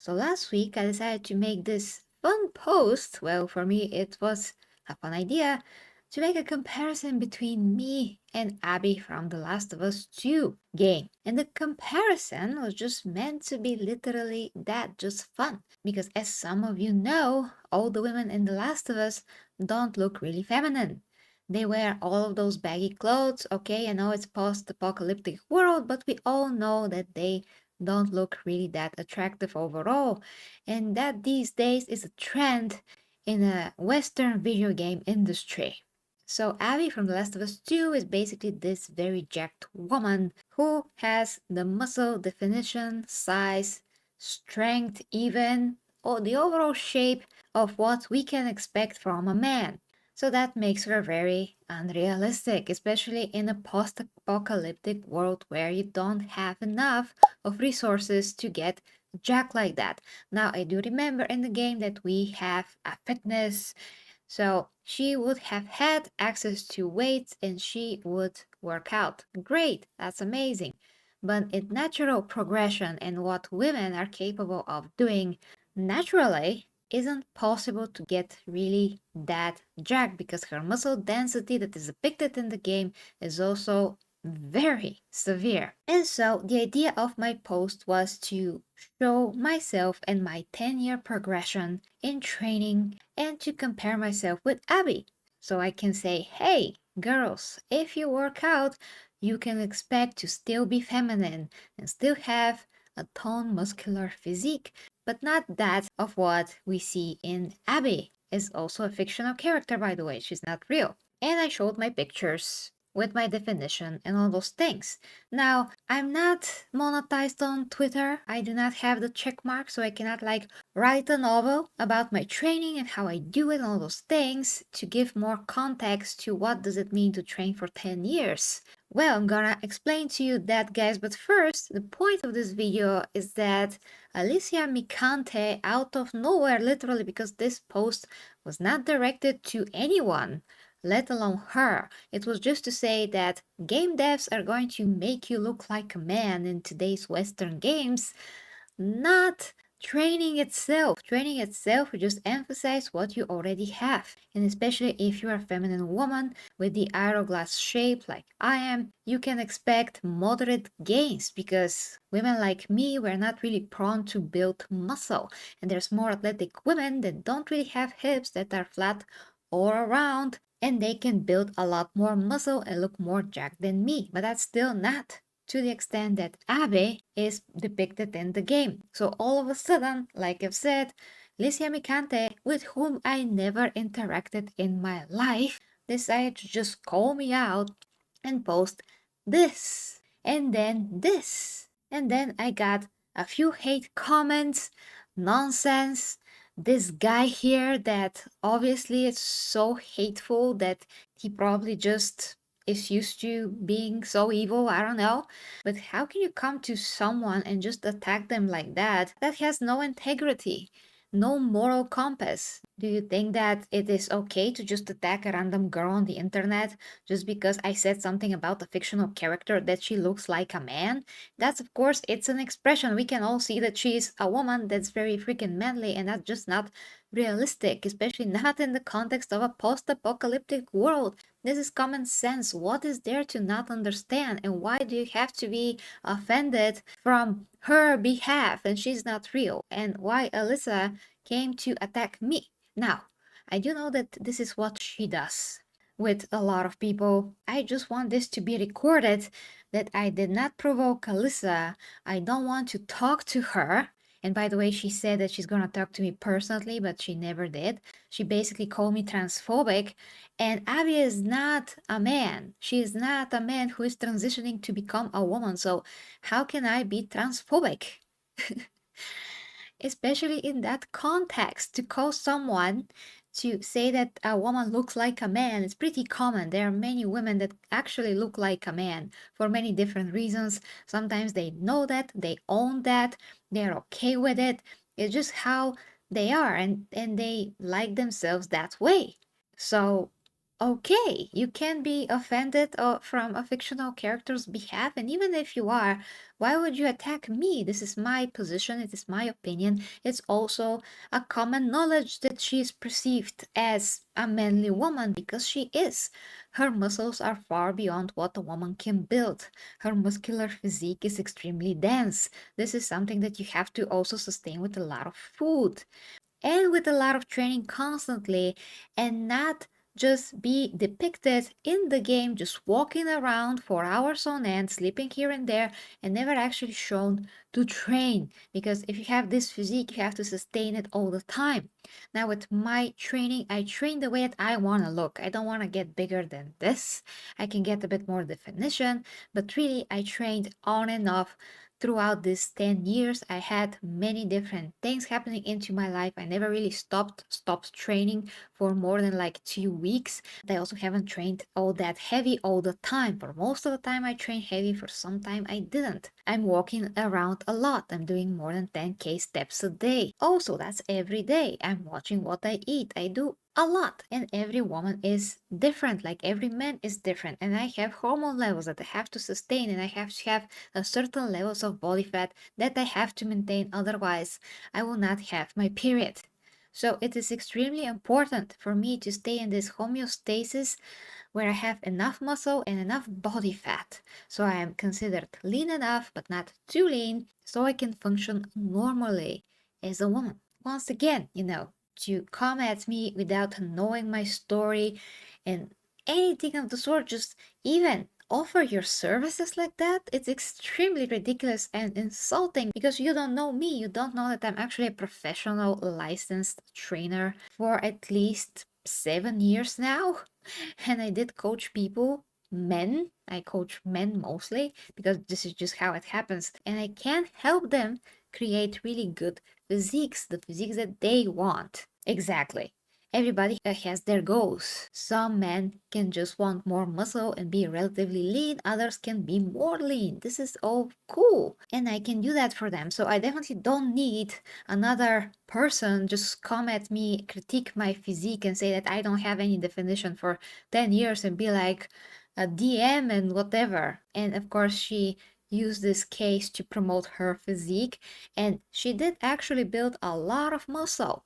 So last week I decided to make this fun post. Well, for me, it was a fun idea to make a comparison between me and Abby from The Last of Us 2 game. And the comparison was just meant to be literally that, just fun. Because as some of you know, all the women in The Last of Us don't look really feminine. They wear all of those baggy clothes. Okay, I know it's post-apocalyptic world, but we all know that they don't look really that attractive overall, and that these days is a trend in a Western video game industry. So Abby from The Last of Us 2 is basically this very jacked woman who has the muscle definition, size, strength, even, or the overall shape of what we can expect from a man. So that makes her very unrealistic, especially in a post apocalyptic world where you don't have enough of resources to get jack like that. Now, I do remember in the game that we have a fitness, so she would have had access to weights and she would work out. Great, that's amazing. But in natural progression and what women are capable of doing naturally, isn't possible to get really that jacked because her muscle density that is depicted in the game is also very severe. And so the idea of my post was to show myself and my 10-year progression in training and to compare myself with Abby. So I can say, hey, girls, if you work out, you can expect to still be feminine and still have a toned muscular physique, but not that of what we see in Abby. Is also a fictional character, by the way, she's not real. And I showed my pictures with my definition and all those things. Now, I'm not monetized on Twitter. I do not have the check mark, so I cannot like write a novel about my training and how I do it and all those things to give more context to what does it mean to train for 10 years. Well, I'm gonna explain to you that, guys, but first, the point of this video is that Alyssa Mercante, out of nowhere, literally, because this post was not directed to anyone, let alone her. It was just to say that game devs are going to make you look like a man in today's Western games, not training itself. Training itself will just emphasize what you already have. And especially if you're a feminine woman with the hourglass shape like I am, you can expect moderate gains because women like me were not really prone to build muscle. And there's more athletic women that don't really have hips that are flat or around and they can build a lot more muscle and look more jacked than me. But that's still not to the extent that Abe is depicted in the game. So all of a sudden, like I've said, Alicia Mercante, with whom I never interacted in my life, decided to just call me out and post this, and then this. And then I got a few hate comments, nonsense, this guy here that obviously is so hateful that he probably just is used to being so evil. I don't know. But how can you come to someone and just attack them like that? That has no integrity, no moral compass. Do you think that it is okay to just attack a random girl on the internet just because I said something about a fictional character that she looks like a man? That's, of course, it's an expression. We can all see that she's a woman that's very freaking manly, and that's just not realistic, especially not in the context of a post-apocalyptic world. This is common sense. What is there to not understand? And why do you have to be offended from her behalf and she's not real? And why Alyssa came to attack me? Now, I do know that this is what she does with a lot of people. I just want this to be recorded that I did not provoke Alyssa. I don't want to talk to her. And by the way, she said that she's gonna talk to me personally, but she never did. She basically called me transphobic. And Abby is not a man. She is not a man who is transitioning to become a woman. So how can I be transphobic? Especially in that context, to call someone to say that a woman looks like a man is pretty common. There are many women that actually look like a man for many different reasons. Sometimes they know that, they own that, they're okay with it. It's just how they are and they like themselves that way. So Okay, you can be offended from a fictional character's behalf, and even if you are, why would you attack me? This is my position, it is my opinion. It's also a common knowledge that she is perceived as a manly woman because she is. Her muscles are far beyond what a woman can build. Her muscular physique is extremely dense. This is something that you have to also sustain with a lot of food and with a lot of training constantly, and not just be depicted in the game just walking around for hours on end, sleeping here and there, and never actually shown to train. Because if you have this physique, you have to sustain it all the time. Now, with my training, I train the way that I want to look. I don't want to get bigger than this. I can get a bit more definition, but really, I trained on and off throughout these 10 years. I had many different things happening into my life. I never really stopped training for more than like 2 weeks. I also haven't trained all that heavy all the time. For most of the time I trained heavy, for some time I didn't. I'm walking around a lot. I'm doing more than 10k steps a day. Also, that's every day. I'm watching what I eat. I do a lot, and every woman is different, like every man is different, and I have hormone levels that I have to sustain, and I have to have a certain levels of body fat that I have to maintain, otherwise I will not have my period. So it is extremely important for me to stay in this homeostasis where I have enough muscle and enough body fat. So I am considered lean enough, but not too lean, so I can function normally as a woman. Once again, to come at me without knowing my story and anything of the sort, just even offer your services like that, it's extremely ridiculous and insulting because you don't know me. You don't know that I'm actually a professional licensed trainer for at least 7 years now. And I did coach people, men. I coach men mostly because this is just how it happens. And I can help them create really good physiques, the physiques that they want. Exactly. Everybody has their goals. Some men can just want more muscle and be relatively lean, others can be more lean. This is all cool, and I can do that for them. So I definitely don't need another person just come at me, critique my physique, and say that I don't have any definition for 10 years and be like a DM and whatever. And of course, she used this case to promote her physique, and she did actually build a lot of muscle.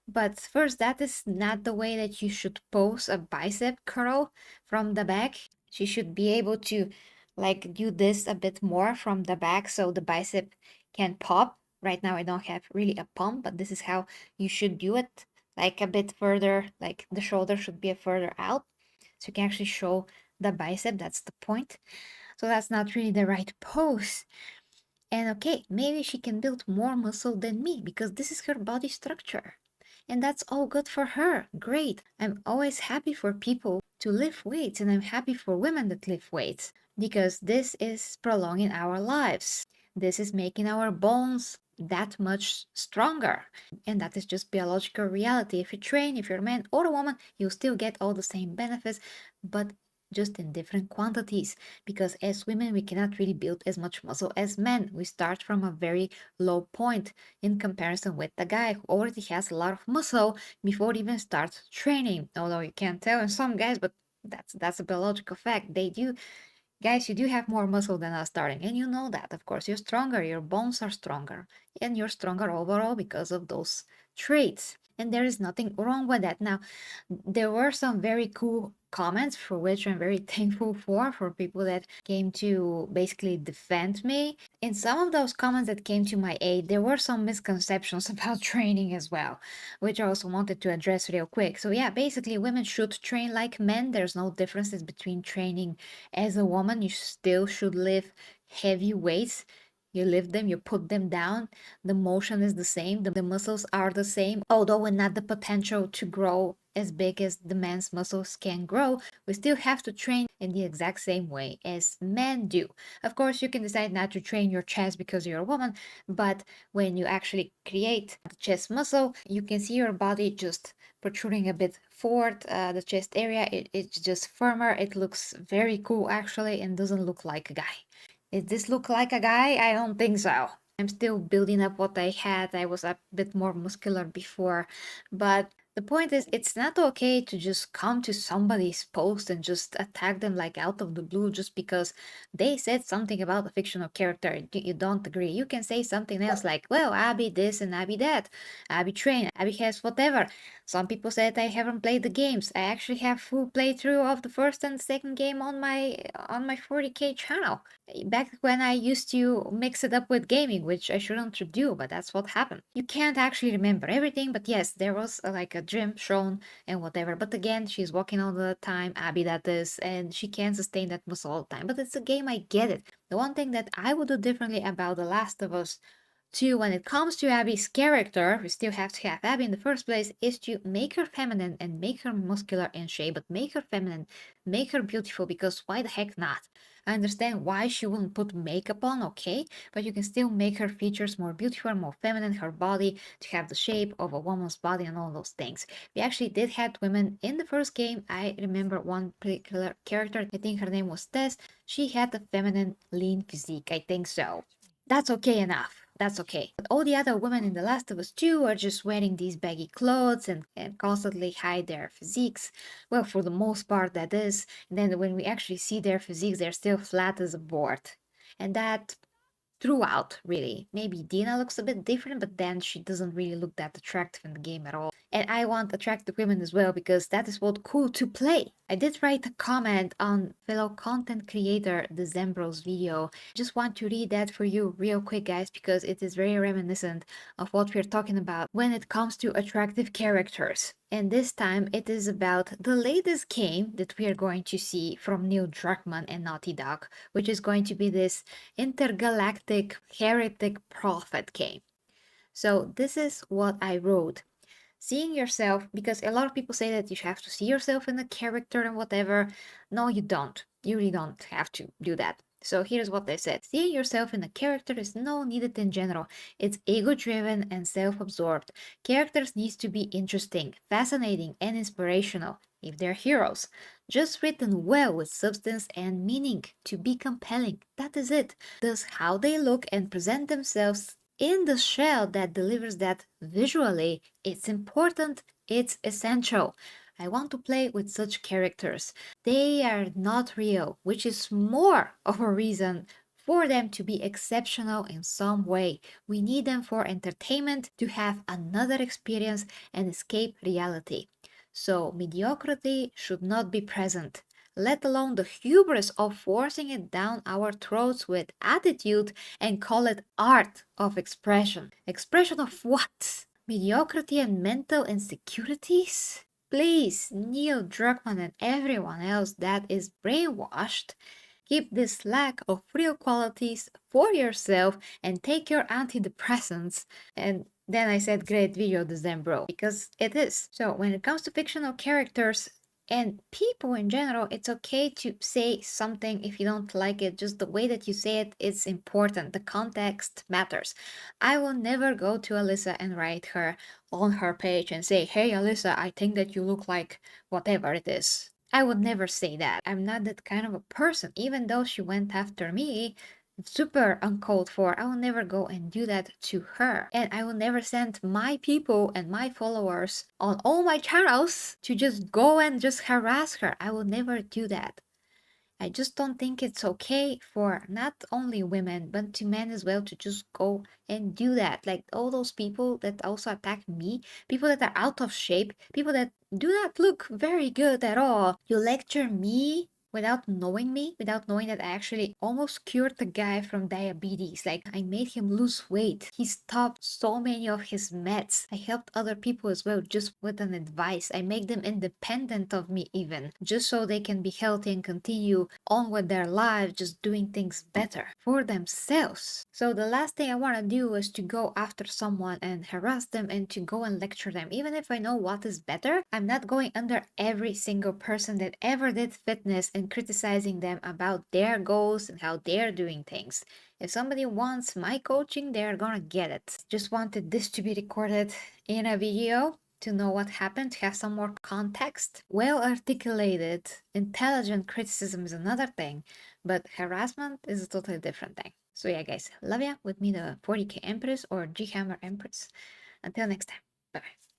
But first, that is not the way that you should pose a bicep curl from the back. She should be able to like do this a bit more from the back so the bicep can pop. Right now I don't have really a pump, but this is how you should do it. Like a bit further, like the shoulder should be further out. So you can actually show the bicep. That's the point. So that's not really the right pose. And okay, maybe she can build more muscle than me because this is her body structure. And that's all good for her. Great. I'm always happy for people to lift weights, and I'm happy for women that lift weights because this is prolonging our lives. This is making our bones that much stronger. And that is just biological reality. If you train, if you're a man or a woman, you'll still get all the same benefits, but just in different quantities. Because as women, we cannot really build as much muscle as men. We start from a very low point in comparison with the guy who already has a lot of muscle before he even starts training. Although you can't tell in some guys, but that's a biological fact. They do. Guys, you do have more muscle than us starting, and you know that. Of course, you're stronger, your bones are stronger, and you're stronger overall because of those traits. And there is nothing wrong with that. Now, there were some very cool comments for which I'm very thankful for people that came to basically defend me. In some of those comments that came to my aid, there were some misconceptions about training as well, which I also wanted to address real quick. So yeah, basically women should train like men. There's no differences between training as a woman. You still should lift heavy weights. You lift them, you put them down. The motion is the same, the muscles are the same. Although with not the potential to grow as big as the man's muscles can grow, we still have to train in the exact same way as men do. Of course, you can decide not to train your chest because you're a woman, but when you actually create the chest muscle, you can see your body just protruding a bit forward, the chest area, it's just firmer. It looks very cool actually and doesn't look like a guy. Does this look like a guy? I don't think so. I'm still building up what I had. I was a bit more muscular before, but The point is, it's not okay to just come to somebody's post and just attack them like out of the blue just because they said something about a fictional character you don't agree. You can say something else like, well, Abby this and Abby that, Abby train, Abby has whatever. Some people said I haven't played the games. I actually have full playthrough of the first and second game on my 40K channel. Back when I used to mix it up with gaming, which I shouldn't do, but that's what happened. You can't actually remember everything, but yes, there was like a dream shown and whatever. But again, she's walking all the time, Abby that is, and she can't sustain that muscle all the time. But it's a game, I get it. The one thing that I would do differently about The Last of Us 2, when it comes to Abby's character, we still have to have Abby in the first place, is to make her feminine and make her muscular in shape, but make her feminine, make her beautiful, because why the heck not? I understand why she wouldn't put makeup on, okay, but you can still make her features more beautiful, more feminine, her body to have the shape of a woman's body and all those things. We actually did have women in the first game. I remember one particular character, I think her name was Tess. She had a feminine, lean physique, I think so. That's okay enough. That's okay. But all the other women in The Last of Us 2 are just wearing these baggy clothes and constantly hide their physiques. Well, for the most part, that is. And then when we actually see their physiques, they're still flat as a board. And that throughout, really. Maybe Dina looks a bit different, but then she doesn't really look that attractive in the game at all. And I want attractive women as well because that is what cool to play. I did write a comment on fellow content creator Decembro's video. Just want to read that for you real quick, guys, because it is very reminiscent of what we're talking about when it comes to attractive characters. And this time it is about the latest game that we are going to see from Neil Druckmann and Naughty Dog, which is going to be this intergalactic heretic prophet game. So this is what I wrote. Seeing yourself, because a lot of people say that you have to see yourself in a character and whatever. No, you don't. You really don't have to do that. So here's what they said. Seeing yourself in a character is no needed in general. It's ego-driven and self-absorbed. Characters need to be interesting, fascinating, and inspirational if they're heroes. Just written well with substance and meaning to be compelling. That is it. Thus, how they look and present themselves in the shell that delivers that visually, it's important, it's essential. I want to play with such characters. They are not real, which is more of a reason for them to be exceptional in some way. We need them for entertainment, to have another experience and escape reality. So, mediocrity should not be present, let alone the hubris of forcing it down our throats with attitude and call it art of expression. Expression of what? Mediocrity and mental insecurities? Please, Neil Druckmann and everyone else that is brainwashed, keep this lack of real qualities for yourself and take your antidepressants. And then I said, great video, Decembro, because it is. So when it comes to fictional characters and people in general, it's okay to say something if you don't like it. Just the way that you say it is important. The context matters. I will never go to Alyssa and write her on her page and say, hey, Alyssa, I think that you look like whatever it is. I would never say that. I'm not that kind of a person. Even though she went after me, super uncalled for, I will never go and do that to her. And I will never send my people and my followers on all my channels to just go and just harass her. I will never do that. I just don't think it's okay for not only women, but to men as well to just go and do that. Like all those people that also attack me, people that are out of shape, people that do not look very good at all. You lecture me without knowing me, without knowing that I actually almost cured the guy from diabetes. Like I made him lose weight. He stopped so many of his meds. I helped other people as well just with an advice. I make them independent of me even, just so they can be healthy and continue on with their lives, just doing things better for themselves. So the last thing I want to do is to go after someone and harass them and to go and lecture them. Even if I know what is better, I'm not going under every single person that ever did fitness and criticizing them about their goals and how they're doing things. If somebody wants my coaching, they're gonna get it. Just wanted this to be recorded in a video to know what happened, to have some more context. Well articulated, intelligent criticism is another thing, but harassment is a totally different thing. So yeah, guys, love ya. With me, the 40K Empress or G Hammer Empress. Until next time, bye bye.